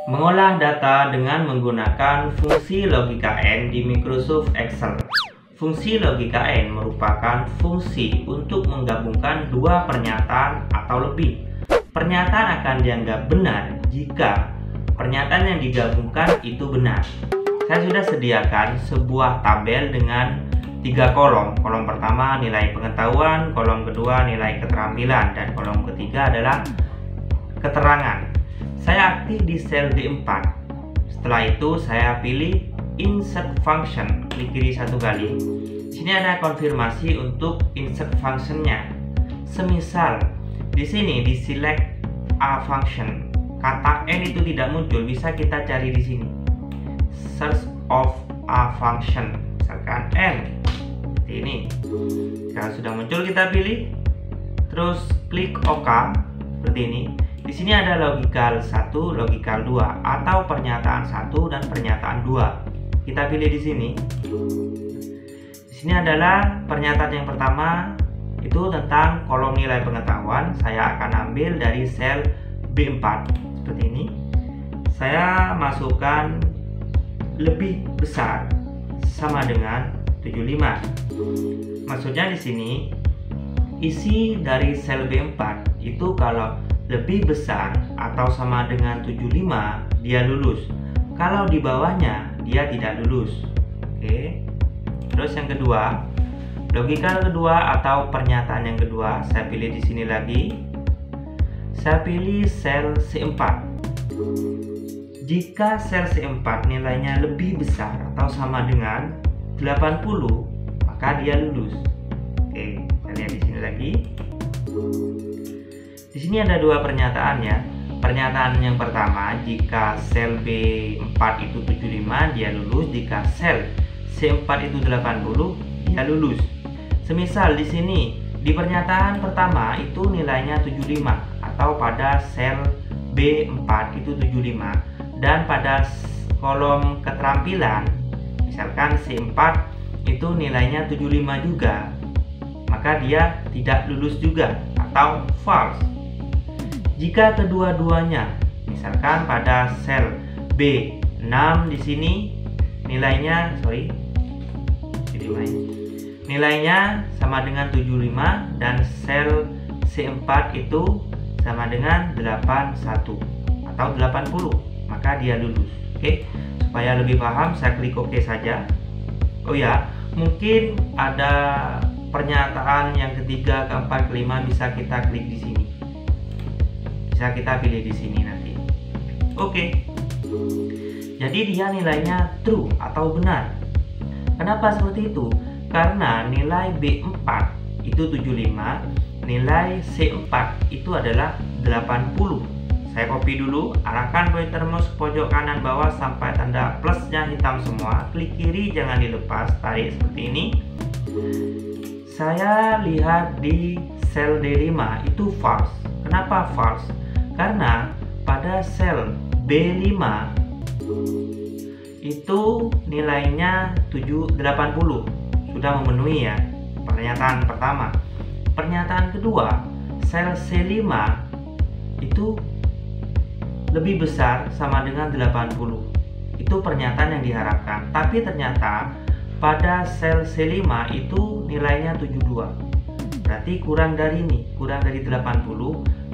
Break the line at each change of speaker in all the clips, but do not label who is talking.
Mengolah data dengan menggunakan fungsi logika N di Microsoft Excel. Fungsi logika N merupakan fungsi untuk menggabungkan dua pernyataan atau lebih. Pernyataan akan dianggap benar jika pernyataan yang digabungkan itu benar. Saya sudah sediakan sebuah tabel dengan 3 kolom. Kolom pertama nilai pengetahuan, kolom kedua nilai keterampilan, dan kolom ketiga adalah keterangan. Saya aktif di sel D4. Setelah itu saya pilih insert function, klik kiri satu kali. Di sini ada konfirmasi untuk insert functionnya. Semisal di sini di select a function, kata N itu tidak muncul, bisa kita cari di sini. Search of a function, misalkan N. Seperti ini. Kalau sudah muncul kita pilih, terus klik OK seperti ini. Di sini ada logikal 1, logikal 2 atau pernyataan 1 dan pernyataan 2. Kita pilih di sini. Di sini adalah pernyataan yang pertama, itu tentang kolom nilai pengetahuan. Saya akan ambil dari sel B4 seperti ini. Saya masukkan lebih besar sama dengan 75. Maksudnya di sini isi dari sel B4 itu kalau lebih besar atau sama dengan 75 dia lulus. Kalau di bawahnya dia tidak lulus. Oke. Terus yang kedua, logika kedua atau pernyataan yang kedua, saya pilih di sini lagi. Saya pilih sel C4. Jika sel C4 nilainya lebih besar atau sama dengan 80, maka dia lulus. Oke, kita lihat di sini lagi. Di sini ada dua pernyataan ya. Pernyataan yang pertama, jika sel B4 itu 75, dia lulus. Jika sel C4 itu 80, dia lulus. Semisal di sini di pernyataan pertama itu nilainya 75 atau pada sel B4 itu 75, dan pada kolom keterampilan misalkan C4 itu nilainya 75 juga, maka dia tidak lulus juga atau false. Jika kedua-duanya, misalkan pada sel B6 di sini nilainya nilainya sama dengan 75 dan sel C4 itu sama dengan 81 atau 80, maka dia lulus. Oke, supaya lebih paham saya klik OK saja. Oh ya, mungkin ada pernyataan yang ketiga, keempat, kelima, bisa kita klik di sini. Bisa kita pilih di sini nanti. Oke. Jadi dia nilainya true atau benar. Kenapa seperti itu? Karena nilai B4 itu 75, nilai C4 itu adalah 80. Saya copy dulu, arahkan pointer mouse ke pojok kanan bawah sampai tanda plusnya hitam semua. Klik kiri jangan dilepas, tarik seperti ini. Saya lihat di sel D5 itu false. Kenapa false? Karena pada sel B5 itu nilainya 80, sudah memenuhi ya. Pernyataan pertama. Pernyataan kedua, sel C5 itu lebih besar sama dengan 80. Itu pernyataan yang diharapkan. Tapi ternyata pada sel C5 itu nilainya 72. Berarti kurang dari 80,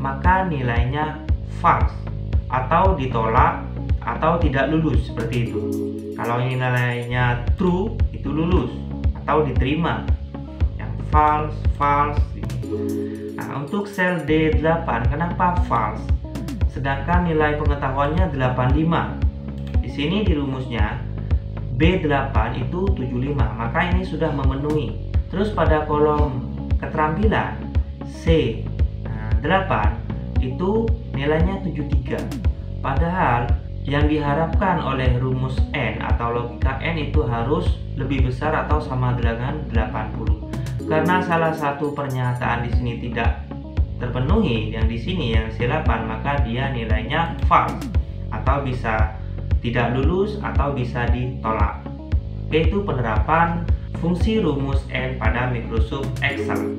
maka nilainya false atau ditolak atau tidak lulus seperti itu. Kalau ini nilainya true itu lulus atau diterima. Yang false. Nah, untuk sel D8 kenapa false? Sedangkan nilai pengetahuannya 85. Di sini di rumusnya B8 itu 75, maka ini sudah memenuhi. Terus pada kolom keterampilan C8 itu nilainya 73. Padahal yang diharapkan oleh rumus N atau logika N itu harus lebih besar atau sama dengan 80. Karena salah satu pernyataan di sini tidak terpenuhi, yang di sini yang C8, maka dia nilainya false atau bisa tidak lulus atau bisa ditolak. Yaitu penerapan fungsi rumus N pada Microsoft Excel.